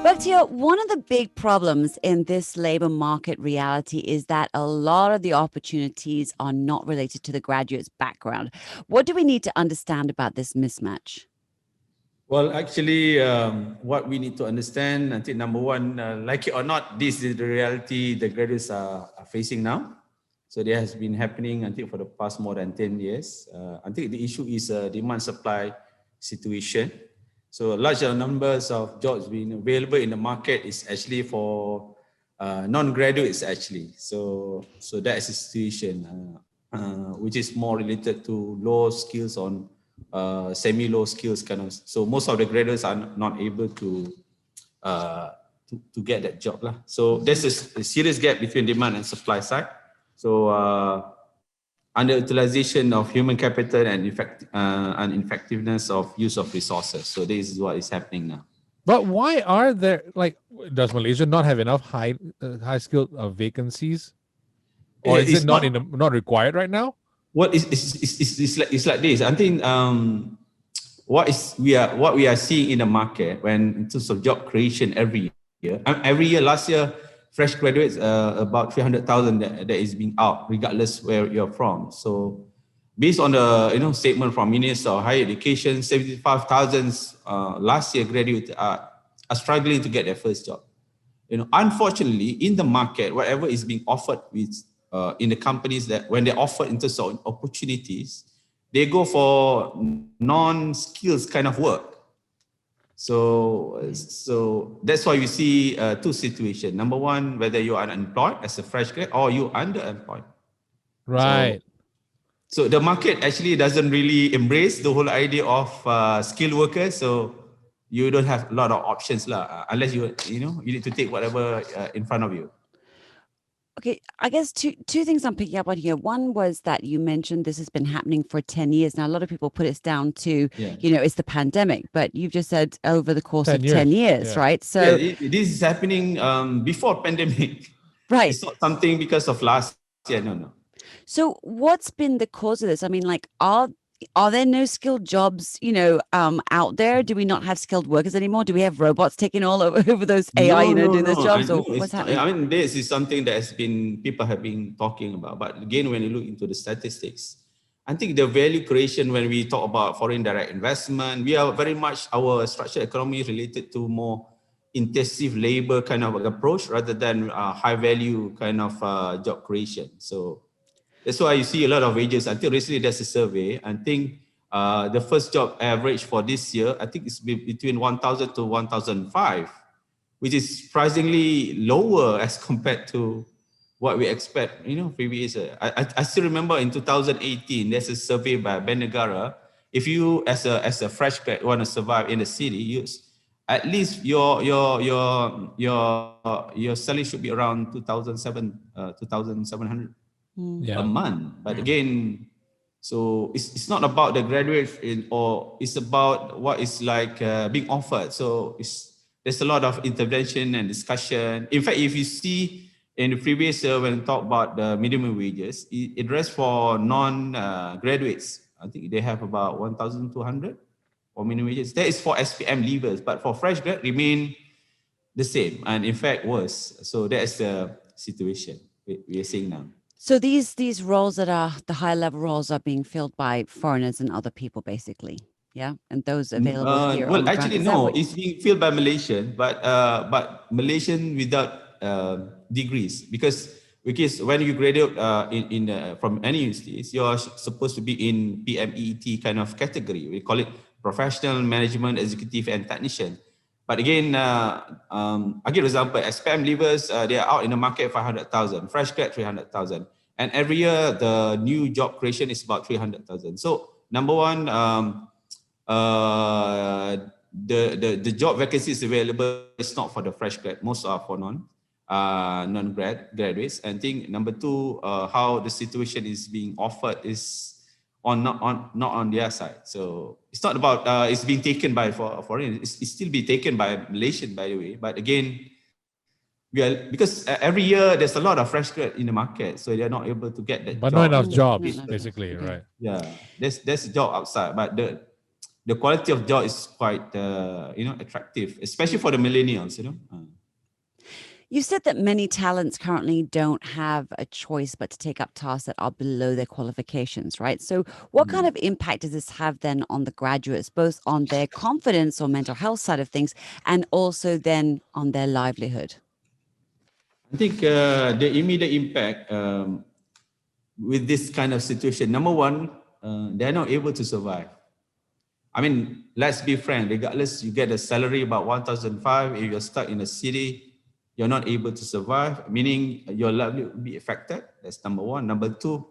Baktiar, one of the big problems in this labor market reality is that a lot of the opportunities are not related to the graduate's background. What do we need to understand about this mismatch? Well, actually, what we need to understand, I think number one, like it or not, this is the reality the graduates are facing now. So that has been happening, I think, for the past more than 10 years. I think the issue is a demand-supply situation. So larger numbers of jobs being available in the market is actually for non-graduates actually. So that is a situation which is more related to low skills on semi-low skills kind of. So most of the graduates are not able to get that job lah. So there's a serious gap between demand and supply side. So underutilization of human capital and ineffectiveness of use of resources. So this is what is happening now. But why are there, like, does Malaysia not have enough high skilled vacancies, or is it not required right now? Well, it's like this. I think what we are seeing in the market when in terms of job creation every year. Last year, fresh graduates, about 300,000 that is being out, regardless where you're from. So, based on the statement from Minister of Higher Education, 75,000 last year graduates are struggling to get their first job. Unfortunately, in the market, whatever is being offered with in the companies that when they offer in terms of opportunities, they go for non-skills kind of work. So that's why we see two situations. Number one, whether you are unemployed as a fresh grad or you underemployed. Right. So the market actually doesn't really embrace the whole idea of skilled workers. So you don't have a lot of options unless you need to take whatever in front of you. Okay, I guess two things I'm picking up on here. One was that you mentioned this has been happening for 10 years. Now, a lot of people put it down to, it's the pandemic, but you've just said over the course of 10 years, right? So this is happening before pandemic. Right. It's not something because of last year, no. So what's been the cause of this? I mean, like, are there no skilled jobs, out there? Do we not have skilled workers anymore? Do we have robots taking all over those AI, doing those jobs? Or what's happening? I mean, this is something that people have been talking about. But again, when you look into the statistics, I think the value creation, when we talk about foreign direct investment, we are very much, our structured economy related to more intensive labor kind of approach rather than high value kind of job creation. So that's why you see a lot of wages. Until recently, there's a survey. I think the first job average for this year, I think it's between 1,000 to 1,005, which is surprisingly lower as compared to what we expect, previous year. I still remember in 2018, there's a survey by Ben Negara. If you, as a fresh grad, want to survive in the city, at least your salary should be around 2,700. A month. But again, so it's not about the graduates or it's about what is like being offered. So there's a lot of intervention and discussion. In fact, if you see in the previous year when we talk about the minimum wages, it addressed for non-graduates. I think they have about 1,200 for minimum wages. That is for SPM leavers, but for fresh grad remain the same and in fact worse. So that is the situation we are seeing now. So these roles that are the high level roles are being filled by foreigners and other people, basically, yeah, and those available here. Well, actually, no, it's being filled by Malaysian, but Malaysian without degrees, because when you graduate from any universities, you're supposed to be in PMET kind of category. We call it professional, management, executive, and technician. But again, I give an example. SPM leavers, they are out in the market 500,000. Fresh grad 300,000, and every year the new job creation is about 300,000. So number one, the job vacancies available is not for the fresh grad. Most are for non-graduates. And I think number two, how the situation is being offered is not on their side. So it's not about it's being taken by foreign. It's still be taken by Malaysian, by the way. But again, because every year there's a lot of fresh grad in the market, so they're not able to get that. But job. not enough jobs, basically, right? Yeah, there's a job outside, but the quality of job is quite, attractive, especially for the millennials, You said that many talents currently don't have a choice but to take up tasks that are below their qualifications, right? So what kind of impact does this have then on the graduates, both on their confidence or mental health side of things, and also then on their livelihood? I think the immediate impact with this kind of situation, number one, they're not able to survive. I mean, let's be frank, regardless you get a salary about 1,005, if you're stuck in a city, you're not able to survive, meaning your livelihood will be affected. That's number one. Number two,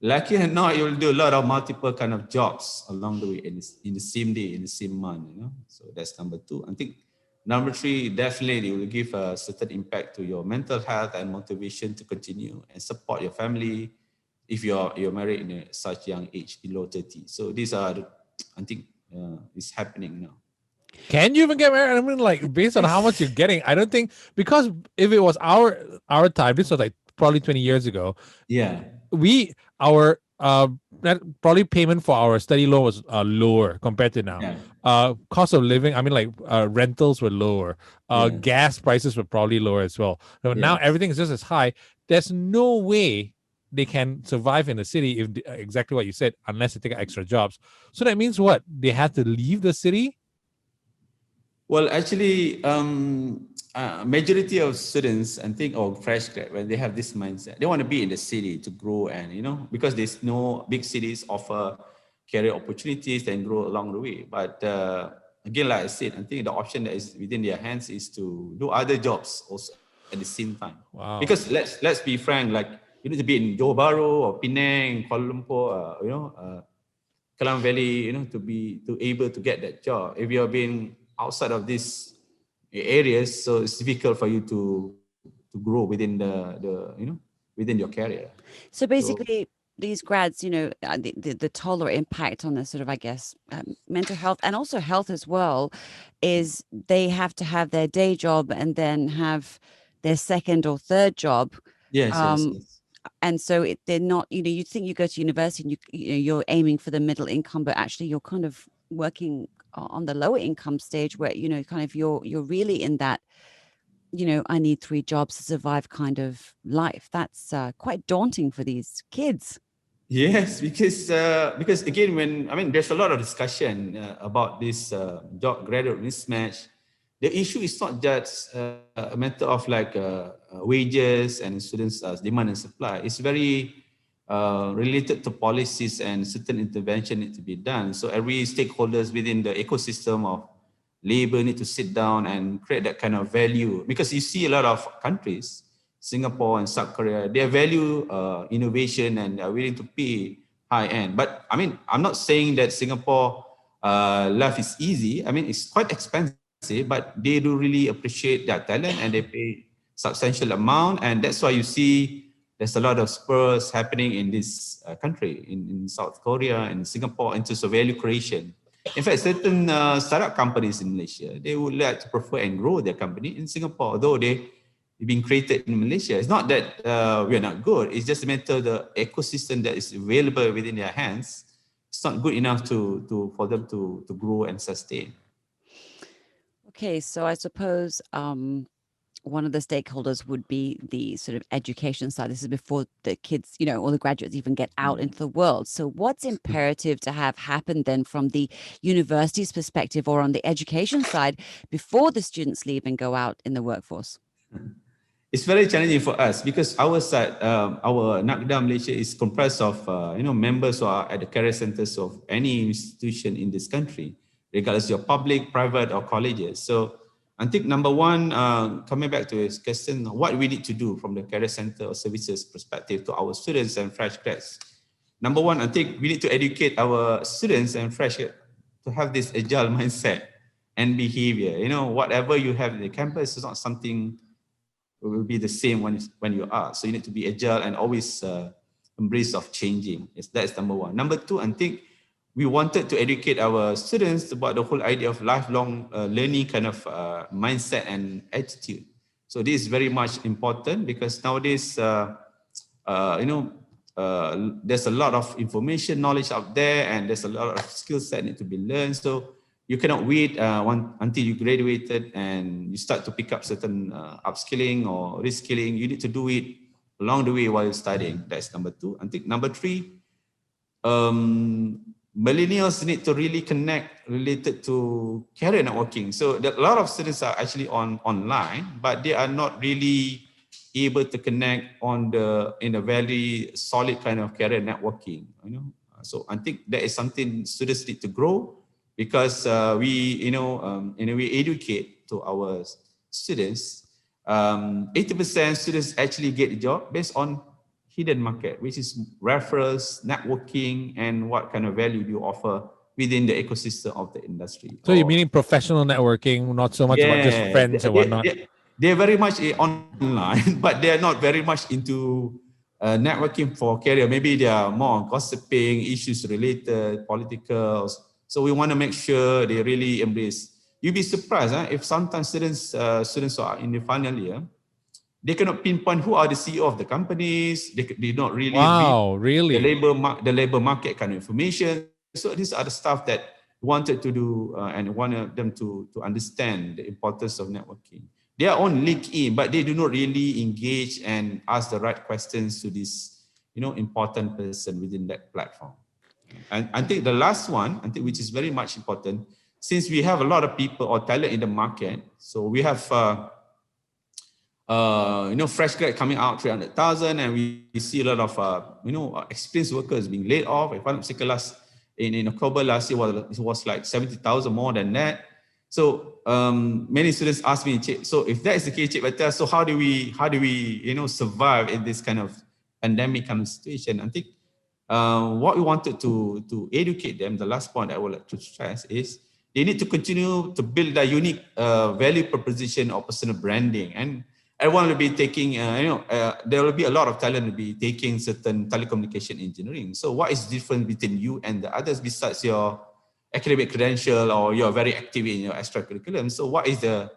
lucky or not, you'll do a lot of multiple kind of jobs along the way in the same day, in the same month, So that's number two. I think number three, definitely it will give a certain impact to your mental health and motivation to continue and support your family if you're married in such young age, below 30. So these are, I think, it's happening now. Can you even get married? I mean, like, based on how much you're getting, I don't think, because if it was our time, this was like probably 20 years ago. Yeah. Our probably payment for our study loan was lower compared to now. Yeah. Cost of living, I mean, like, rentals were lower. Gas prices were probably lower as well. So now everything is just as high. There's no way they can survive in the city if exactly what you said, unless they take extra jobs. So that means what? They have to leave the city? Well, actually, majority of students, I think, or fresh grad, when they have this mindset, they want to be in the city to grow, and because there's no big cities offer career opportunities and grow along the way. But again, like I said, I think the option that is within their hands is to do other jobs also at the same time. Wow. Because let's be frank, like you need to be in Johor Bahru or Penang, Kuala Lumpur, Klang Valley, to able to get that job. If you're being outside of these areas, so it's difficult for you to grow within within your career. So basically, these grads, the toll or impact on the sort of, I guess, mental health and also health as well, is they have to have their day job and then have their second or third job. Yes. And so they're not, you think you go to university and you're aiming for the middle income, but actually you're kind of working on the lower income stage where, kind of you're really in that, I need 3 jobs to survive kind of life. That's quite daunting for these kids. Yes, because again, there's a lot of discussion about this job graduate mismatch. The issue is not just a matter of like wages and students' demand and supply. It's very related to policies and certain intervention need to be done. So every stakeholders within the ecosystem of labor need to sit down and create that kind of value, because you see a lot of countries, Singapore and South Korea, they value innovation and are willing to pay high end. But I'm not saying that Singapore life is easy. It's quite expensive, but they do really appreciate that talent and they pay substantial amount. And that's why you see there's a lot of spurs happening in this country, in South Korea and Singapore, in terms of value creation. In fact, certain startup companies in Malaysia, they would like to prefer and grow their company in Singapore, although they've been created in Malaysia. It's not that we're not good. It's just a matter of the ecosystem that is available within their hands. It's not good enough for them to grow and sustain. Okay, so I suppose one of the stakeholders would be the sort of education side. This is before the kids, or the graduates even get out into the world. So what's imperative to have happen then from the university's perspective or on the education side before the students leave and go out in the workforce? It's very challenging for us because our side, our NACDA Malaysia is comprised of members who are at the career centers of any institution in this country, regardless of public, private, or colleges. So I think number one, coming back to his question, what we need to do from the career center or services perspective to our students and fresh grads. Number one, I think we need to educate our students and fresh grads to have this agile mindset and behavior. Whatever you have in the campus is not something will be the same when you are. So you need to be agile and always embrace of changing. That's number one. Number two, I think we wanted to educate our students about the whole idea of lifelong learning kind of mindset and attitude. So this is very much important because nowadays, there's a lot of information, knowledge out there, and there's a lot of skill set need to be learned. So you cannot wait until you graduated and you start to pick up certain upskilling or reskilling. You need to do it along the way while you're studying. That's number 2. I think number 3, millennials need to really connect related to career networking. So a lot of students are actually online, but they are not really able to connect in a very solid kind of career networking. So I think that is something students need to grow, because we educate to our students. 80% students actually get a job based on hidden market, which is referrals, networking, and what kind of value do you offer within the ecosystem of the industry. So you're meaning professional networking, not so much about just friends and whatnot. They're very much online, but they're not very much into networking for career. Maybe they are more on gossiping, issues related, political. So we want to make sure they really embrace. You'd be surprised if sometimes students who are in the final year, they cannot pinpoint who are the CEO of the companies. They not really read the labor market kind of information. So these are the stuff that we wanted to do and wanted them to understand the importance of networking. They are on LinkedIn, but they do not really engage and ask the right questions to this, important person within that platform. And I think the last one, which is very much important, since we have a lot of people or talent in the market, so we have fresh grad coming out 300,000, and we see a lot of experienced workers being laid off. If I'm not mistaken, in October last year it was like 70,000 more than that. So many students ask me, so if that is the case, Baktiar, so how do we survive in this kind of pandemic kind of situation? I think what we wanted to educate them, the last point I would like to stress is they need to continue to build their unique value proposition or personal branding. And everyone will be taking, there will be a lot of talent will be taking certain telecommunication engineering. So what is different between you and the others besides your academic credential or you're very active in your extracurriculum? So what is the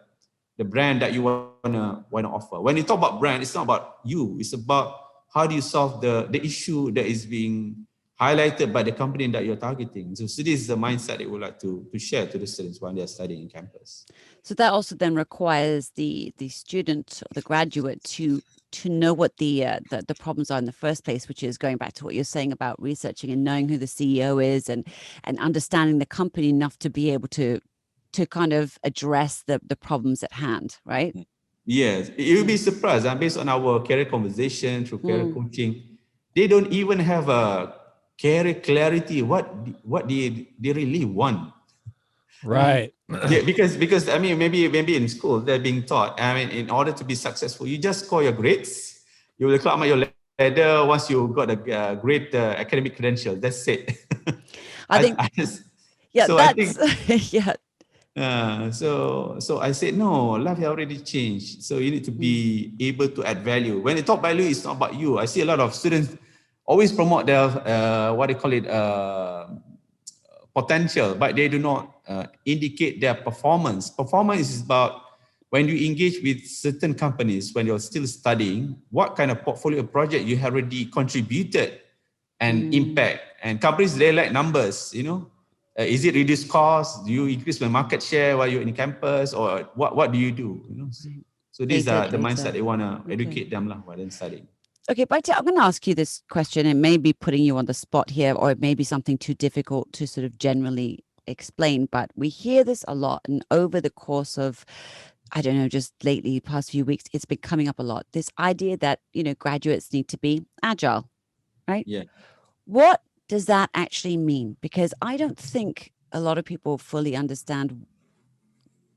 brand that you wanna offer? When you talk about brand, it's not about you. It's about how do you solve the issue that is being highlighted by the company that you're targeting. So this is the mindset that we would like to share to the students when they're studying in campus. So that also then requires the student or the graduate to know what the problems are in the first place, which is going back to what you're saying about researching and knowing who the CEO is and understanding the company enough to be able to kind of address the problems at hand, right? Yes, you'll be surprised. And based on our career conversation through career coaching, they don't even have a career clarity what they really want. Right. Yeah, because I mean maybe in school they're being taught. I mean, in order to be successful, you just score your grades. You will climb your ladder once you got a great academic credential. That's it. I think. So I said, no, life has already changed. So you need to be able to add value. When they talk value, it's not about you. I see a lot of students always promote their potential, but they do not indicate their performance. Performance is about when you engage with certain companies, when you're still studying, what kind of portfolio project you have already contributed and impact. And companies, they like numbers, is it reduce costs? Do you increase my market share while you're in campus, or what do you do? So these are the mindset they want to educate them while they're studying. Okay, Baktiar, I'm going to ask you this question, and maybe putting you on the spot here, or it may be something too difficult to sort of generally explain, but we hear this a lot, and over the course of, I don't know, just lately, past few weeks, it's been coming up a lot. This idea that, graduates need to be agile, right? Yeah. What does that actually mean? Because I don't think a lot of people fully understand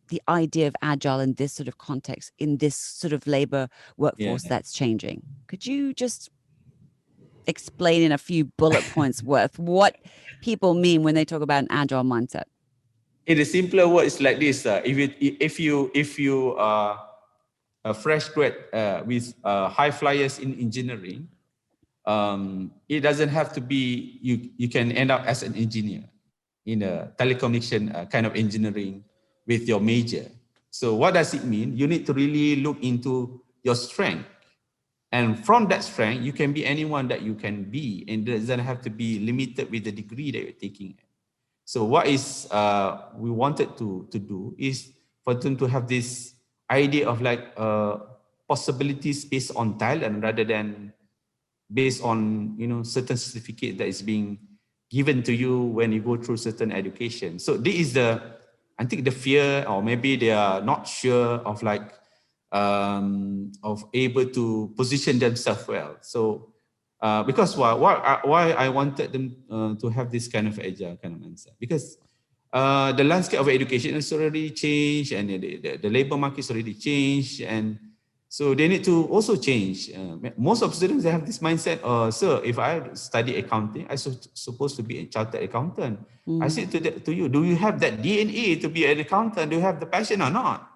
the idea of agile in this sort of context, in this sort of labor workforce that's changing. Could you just explain in a few bullet points worth what people mean when they talk about an agile mindset? In a simpler word, it's like this: if you are a fresh grad with high flyers in engineering, it doesn't have to be you can end up as an engineer in a telecommunication kind of engineering with your major. So what does it mean? You need to really look into your strength And from that strength, you can be anyone that you can be, and it doesn't have to be limited with the degree that you're taking. So what is we wanted to do is for them to have this idea of like possibilities based on talent rather than based on certain certificate that is being given to you when you go through certain education. So this is I think the fear, or maybe they are not sure of like of able to position themselves well. So because why I wanted them to have this kind of agile kind of mindset, because the landscape of education has already changed, and the labor market has already changed, and so they need to also change. Most of students, they have this mindset, sir, if I study accounting, I'm supposed to be a chartered accountant. I said to you, do you have that DNA to be an accountant? Do you have the passion or not?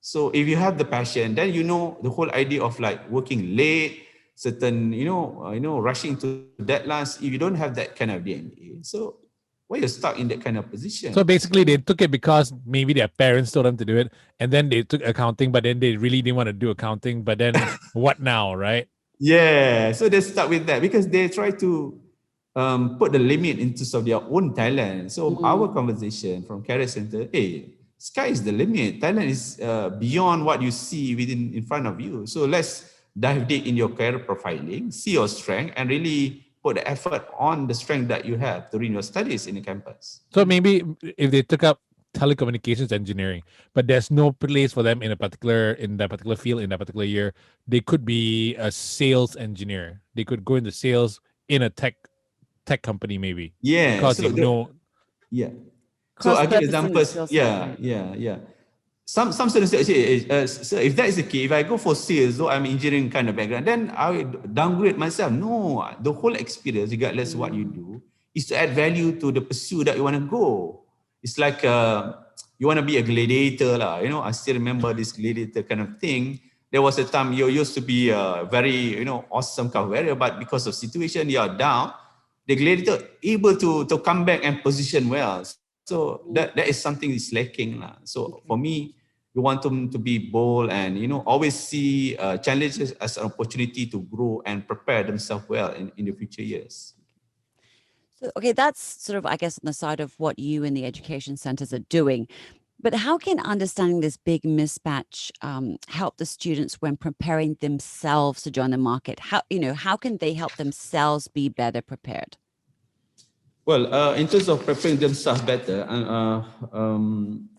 So if you have the passion, then the whole idea of like working late, certain, rushing to deadlines. If you don't have that kind of DNA, so you're stuck in that kind of position. So basically, they took it because maybe their parents told them to do it, and then they took accounting, but then they really didn't want to do accounting. But then what now, right? Yeah, so they stuck with that because they try to put the limit in terms of their own talent. So our conversation from Career Center, hey, sky is the limit. Talent is beyond what you see in front of you. So let's dive deep in your career profiling, see your strength, and really put the effort on the strength that you have during your studies in the campus. So maybe if they took up telecommunications engineering, but there's no place for them in that particular field in that particular year, they could be a sales engineer. They could go into sales in a tech company, maybe. Yeah, because so yeah. So I give examples. Yeah. Some students say, so if that is the case, if I go for sales, though I'm engineering kind of background, then I will downgrade myself. No, the whole experience, regardless what you do, is to add value to the pursuit that you want to go. It's like you want to be a gladiator, lah. I still remember this gladiator kind of thing. There was a time you used to be a very, awesome kind of warrior, but because of situation, you are down. The gladiator able to come back and position well. So that is something is lacking. So for me, we want them to be bold and, always see challenges as an opportunity to grow and prepare themselves well in the future years. So, okay, that's sort of, I guess, on the side of what you and the education centers are doing. But how can understanding this big mismatch help the students when preparing themselves to join the market? How can they help themselves be better prepared? Well, in terms of preparing themselves better,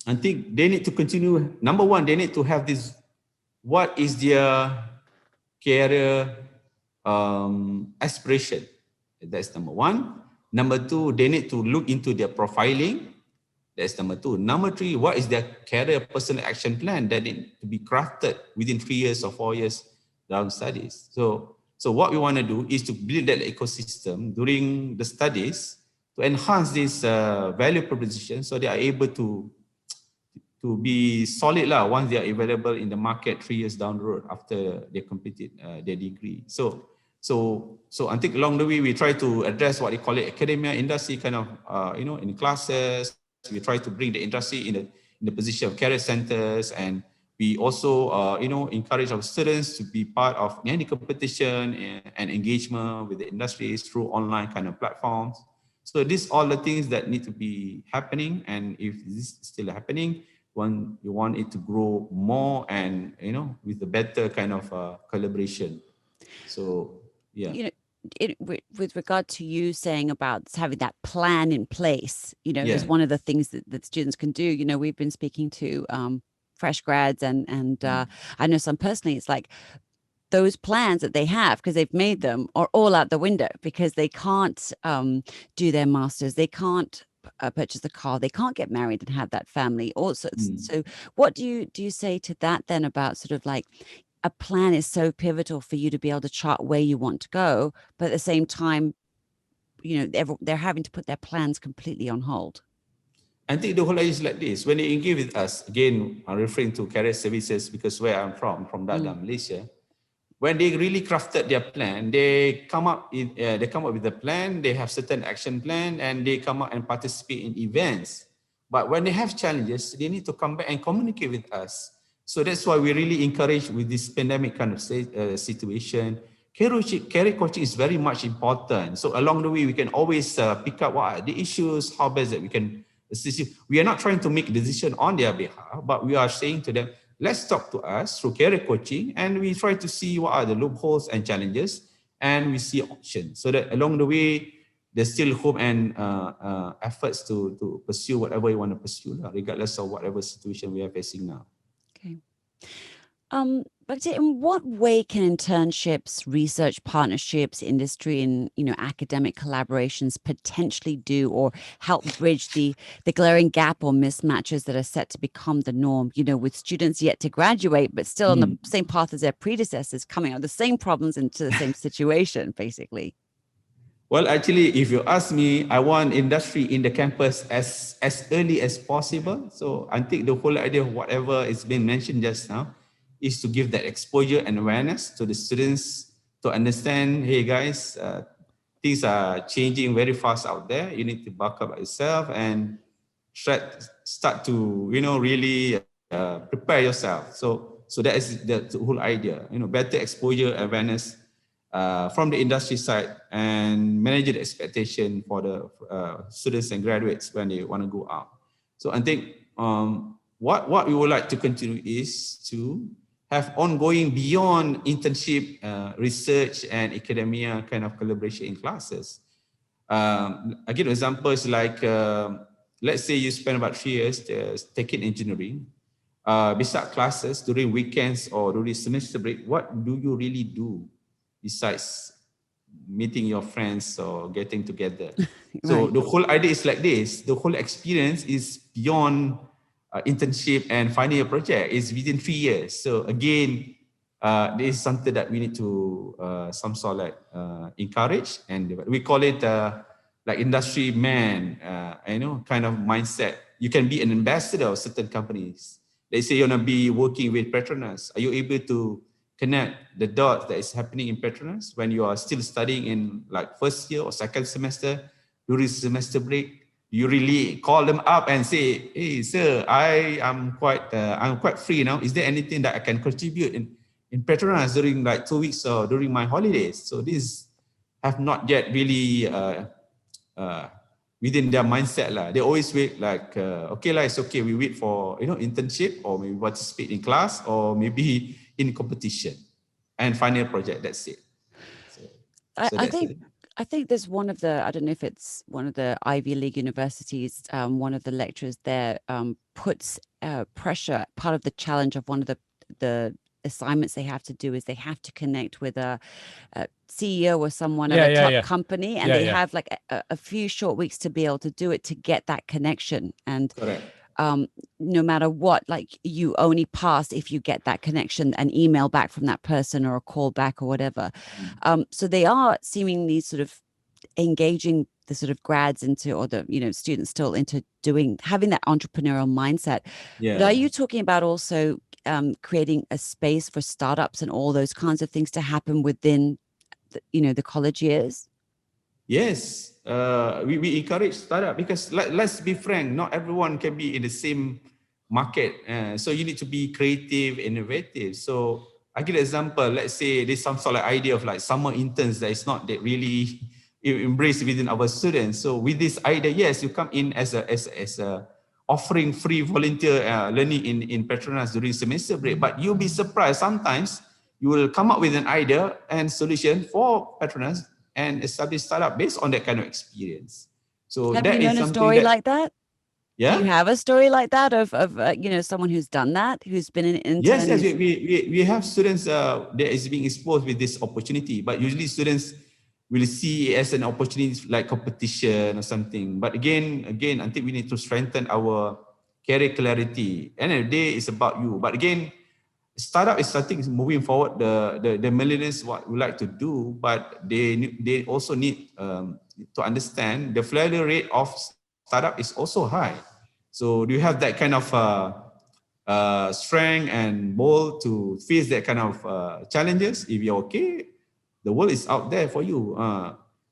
I think they need to continue. Number one, they need to have this, what is their career aspiration? That's number one. Number two, they need to look into their profiling. That's number two. Number three, what is their career personal action plan that need to be crafted within 3 years or 4 years down studies? So what we want to do is to build that ecosystem during the studies to enhance this value proposition, so they are able to be solid once they are available in the market 3 years down the road after they completed their degree. So I think along the way we try to address what they call it academia industry kind of in classes. We try to bring the industry in the position of career centers, and we also encourage our students to be part of any competition and engagement with the industries through online kind of platforms. So these are all the things that need to be happening, and if this is still happening, you want it to grow more and with a better kind of collaboration. So yeah. With regard to you saying about having that plan in place, is one of the things that students can do. We've been speaking to fresh grads and I know some personally, it's like those plans that they have, because they've made them, are all out the window because they can't do their masters, they can't purchase a car, they can't get married and have that family also. So what do you say to that then, about sort of like a plan is so pivotal for you to be able to chart where you want to go, but at the same time, they're having to put their plans completely on hold? I think the whole idea is like this. When they engage with us, again, I'm referring to career services because where I'm from NACDA, Malaysia. When they really crafted their plan, they come up with a plan. They have certain action plan, and they come out and participate in events. But when they have challenges, they need to come back and communicate with us. So that's why we really encourage with this pandemic kind of situation. Career coaching is very much important. So along the way, we can always pick up what are the issues, how best that we can assist you. We are not trying to make a decision on their behalf, but we are saying to them, let's talk to us through career coaching, and we try to see what are the loopholes and challenges, and we see options. So that along the way, there's still hope and efforts to pursue whatever you want to pursue, regardless of whatever situation we are facing now. Okay. But in what way can internships, research partnerships, industry, and academic collaborations potentially do or help bridge the glaring gap or mismatches that are set to become the norm? With students yet to graduate, but still on the same path as their predecessors, coming out of the same problems into the same situation, basically. Well, actually, if you ask me, I want industry in the campus as early as possible. So I think the whole idea of whatever is being mentioned just now is to give that exposure and awareness to the students to understand, hey guys, things are changing very fast out there. You need to buck up yourself and start to, really prepare yourself. So that is the whole idea, better exposure, awareness from the industry side, and manage the expectation for the students and graduates when they want to go out. So I think what we would like to continue is to have ongoing beyond internship, research and academia kind of collaboration in classes. I give examples like, let's say you spend about 3 years taking engineering. Besides classes, during weekends or during semester break, what do you really do besides meeting your friends or getting together? So the whole idea is like this. The whole experience is beyond internship and final year project. Is within 3 years. So again, this is something that we need to some sort of like encourage, and we call it like industry man, kind of mindset. You can be an ambassador of certain companies. Let's say you want to be working with Petronas. Are you able to connect the dots that is happening in Petronas when you are still studying in like first year or second semester during semester break? You really call them up and say, hey sir, I'm quite free now. Is there anything that I can contribute in Petronas during like 2 weeks or during my holidays? So these have not yet really within their mindset lah. They always wait like, okay lah, it's okay. We wait for internship, or maybe participate in class, or maybe in competition and final project. That's it. I think there's one of the, I don't know if it's one of the Ivy League universities, one of the lecturers there puts pressure. Part of the challenge of one of the assignments they have to do is they have to connect with a CEO or someone at a top company, and they have like a few short weeks to be able to do it, to get that connection. And no matter what, like you only pass if you get that connection, an email back from that person or a call back or whatever. So they are seemingly sort of engaging the sort of grads into, or the students still into having that entrepreneurial mindset. But are you talking about also creating a space for startups and all those kinds of things to happen within the college years? Yes. We encourage startup because let's be frank, not everyone can be in the same market. So you need to be creative, innovative. So I give an example. Let's say there's some sort of idea of like summer interns that is not that really embraced within our students. So with this idea, yes, you come in as a offering free volunteer learning in Petronas during semester break, but you'll be surprised. Sometimes you will come up with an idea and solution for Petronas and establish startup based on that kind of experience. So have you known a story like that? Yeah. Do you have a story like that of someone who's done that, who's been an intern? Yes, we have students that is being exposed with this opportunity, but usually students will see it as an opportunity like competition or something. But again, I think we need to strengthen our career clarity. End of the day, it's about you. But again, startup is something moving forward. The millennials what we like to do, but they also need to understand the failure rate of startup is also high. So do you have that kind of strength and bold to face that kind of challenges? If you're okay, the world is out there for you.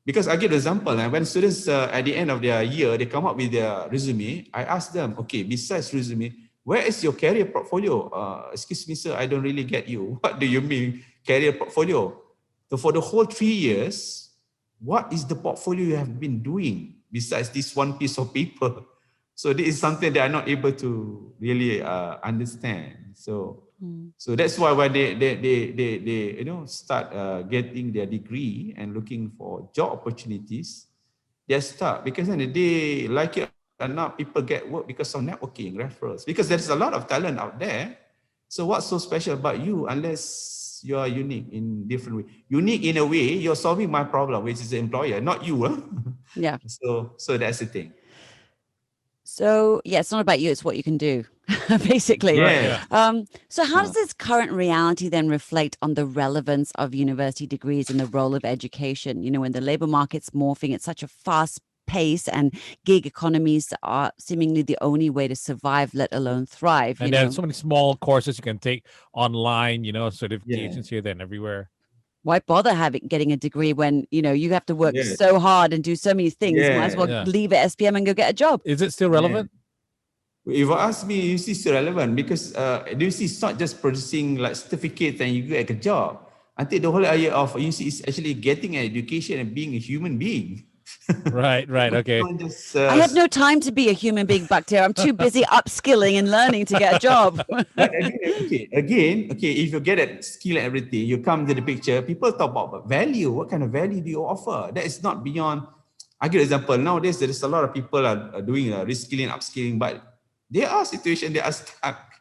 Because I give an example, when students at the end of their year, they come up with their resume, I ask them, okay, besides resume, where is your career portfolio? Excuse me, sir, I don't really get you. What do you mean career portfolio? So for the whole 3 years, what is the portfolio you have been doing besides this one piece of paper? So this is something that I'm not able to really understand. So that's why when they start getting their degree and looking for job opportunities, they're stuck, because in the day, like it or not, people get work because of networking, referrals, because there's a lot of talent out there. So what's so special about you unless you are unique in different way? Unique in a way, you're solving my problem, which is the employer, not you. Huh? Yeah. So that's the thing. So yeah, it's not about you, it's what you can do, basically. Yeah. So how does this current reality then reflect on the relevance of university degrees and the role of education? You know, when the labor market's morphing at such a fast pace and gig economies are seemingly the only way to survive, let alone thrive. And there's so many small courses you can take online, certifications here, there, and everywhere. Why bother getting a degree when, you have to work so hard and do so many things? Might as well leave at SPM and go get a job. Is it still relevant? If you ask me, you see, it's still relevant, because you see, it's not just producing like certificates and you get a job. I think the whole idea of UC is actually getting an education and being a human being. Right, okay. I have no time to be a human being, Baktiar. I'm too busy upskilling and learning to get a job. But again, if you get that skill and everything, you come to the picture, people talk about value. What kind of value do you offer? That is not beyond. I give an example. Nowadays, there is a lot of people are doing reskilling, upskilling, but there are situations they are stuck.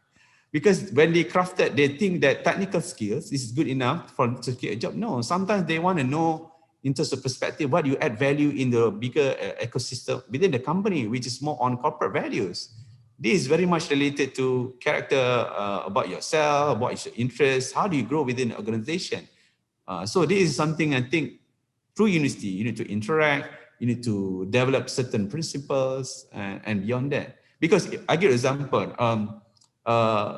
Because when they crafted, they think that technical skills is good enough for to get a job. No, sometimes they want to know, in terms of perspective, what you add value in the bigger ecosystem within the company, which is more on corporate values. This is very much related to character, about yourself, about your interests, how do you grow within the organization. So this is something I think through university, you need to interact, you need to develop certain principles and beyond that. Because I give an example,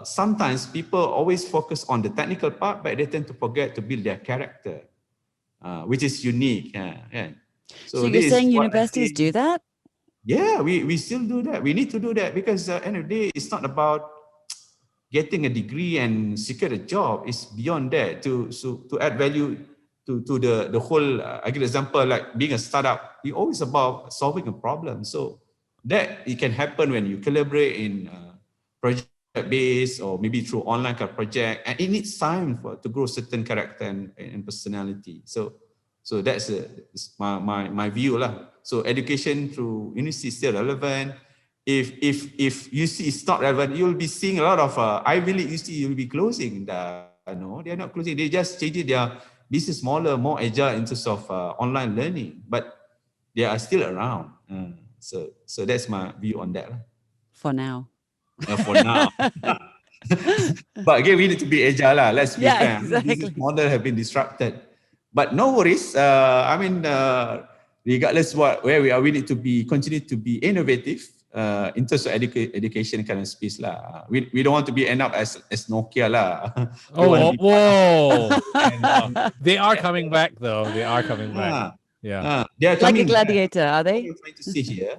sometimes people always focus on the technical part, but they tend to forget to build their character. Which is unique. So you're saying universities do that? Yeah, we still do that. We need to do that, because at the end of the day, it's not about getting a degree and secure a job. It's beyond that, to add value to the whole. I give an example, like being a startup, it's always about solving a problem. So that it can happen when you collaborate in project-based or maybe through online kind of project, and it needs time to grow certain character and personality. So that's my view lah. So education through university is still relevant. If you see it's not relevant, you'll be seeing a lot of Ivy League university you'll be closing. No, they're not closing. They just changing their business smaller, more agile in terms of online learning, but they are still around. So that's my view on that. For now. For now. But again, we need to be agile. Let's be fair. Exactly. Business model have been disrupted. But no worries. Regardless where we are, we need to continue to be innovative in terms of education kind of space. We don't want to end up as Nokia. Whoa. They are coming back though. They are coming back. They are like a gladiator, are they? What I'm trying to say here,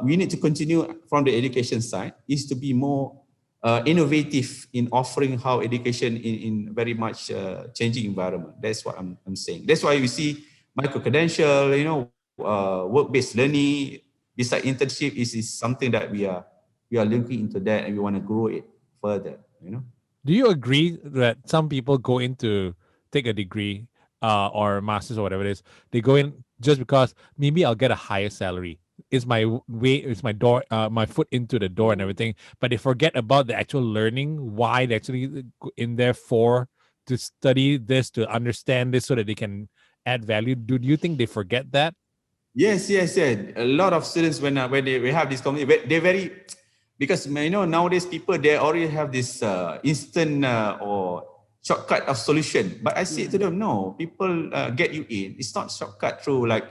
we need to continue from the education side is to be more innovative in offering how education in very much changing environment. That's what I'm saying. That's why we see micro-credential, work-based learning, besides internship is something that we are looking into that, and we want to grow it further. Do you agree that some people go in to take a degree or a master's or whatever it is, they go in just because maybe I'll get a higher salary? It's my way, it's my door, my foot into the door and everything. But they forget about the actual learning, why they actually in there for, to study this, to understand this so that they can add value. Do you think they forget that? Yes. A lot of students when we have this community, they're very, because nowadays people, they already have this instant or shortcut of solution. But I say to them, no, people get you in. It's not shortcut through like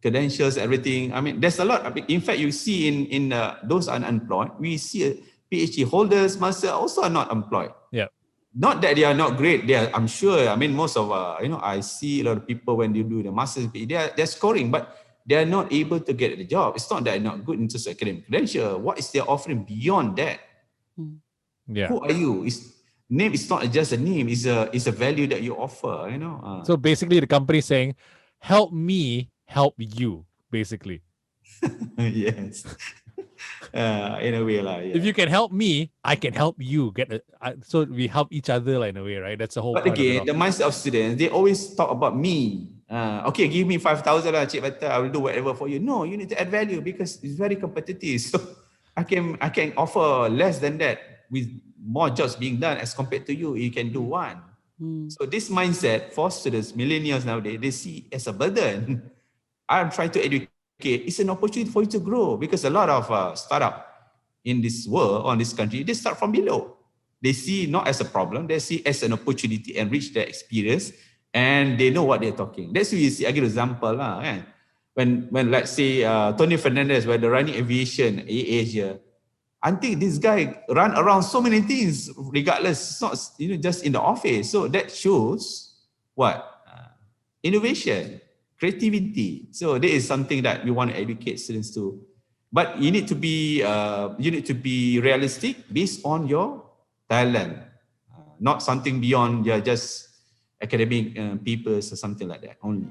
credentials, everything. I mean, there's a lot. In fact, you see in those unemployed, we see PhD holders, master also are not employed. Yeah. Not that they are not great. I'm sure. I mean, most of I see a lot of people when they do the master's, they're scoring, but they are not able to get the job. It's not that they're not good in terms of academic credential. What is their offering beyond that? Yeah. Who are you? Name is not just a name, it's a value that you offer, you know. So basically the company is saying, help me help you, basically. Yes. In a way, like, yeah. If you can help me, I can help you. So we help each other, like, in a way, right? That's the whole But point of it again, all. the mindset of students, they always talk about me. Okay, give me 5,000 lah, Cik Baktiar, I will do whatever for you. No, you need to add value because it's very competitive. So I can offer less than that with more jobs being done as compared to you. You can do one. So this mindset for students, millennials nowadays, they see as a burden. I'm trying to educate. It's an opportunity for you to grow because a lot of startup in this world, on this country, they start from below. They see not as a problem, they see as an opportunity, enrich their experience, and they know what they're talking. That's why you see, I give an example lah, kan? When let's say Tony Fernandez, when they're running aviation, Asia, until this guy run around so many things, regardless, it's not just in the office. So that shows what? Innovation, creativity. So that is something that we want to educate students to. But you need to be realistic based on your talent, not something beyond your just academic papers or something like that only.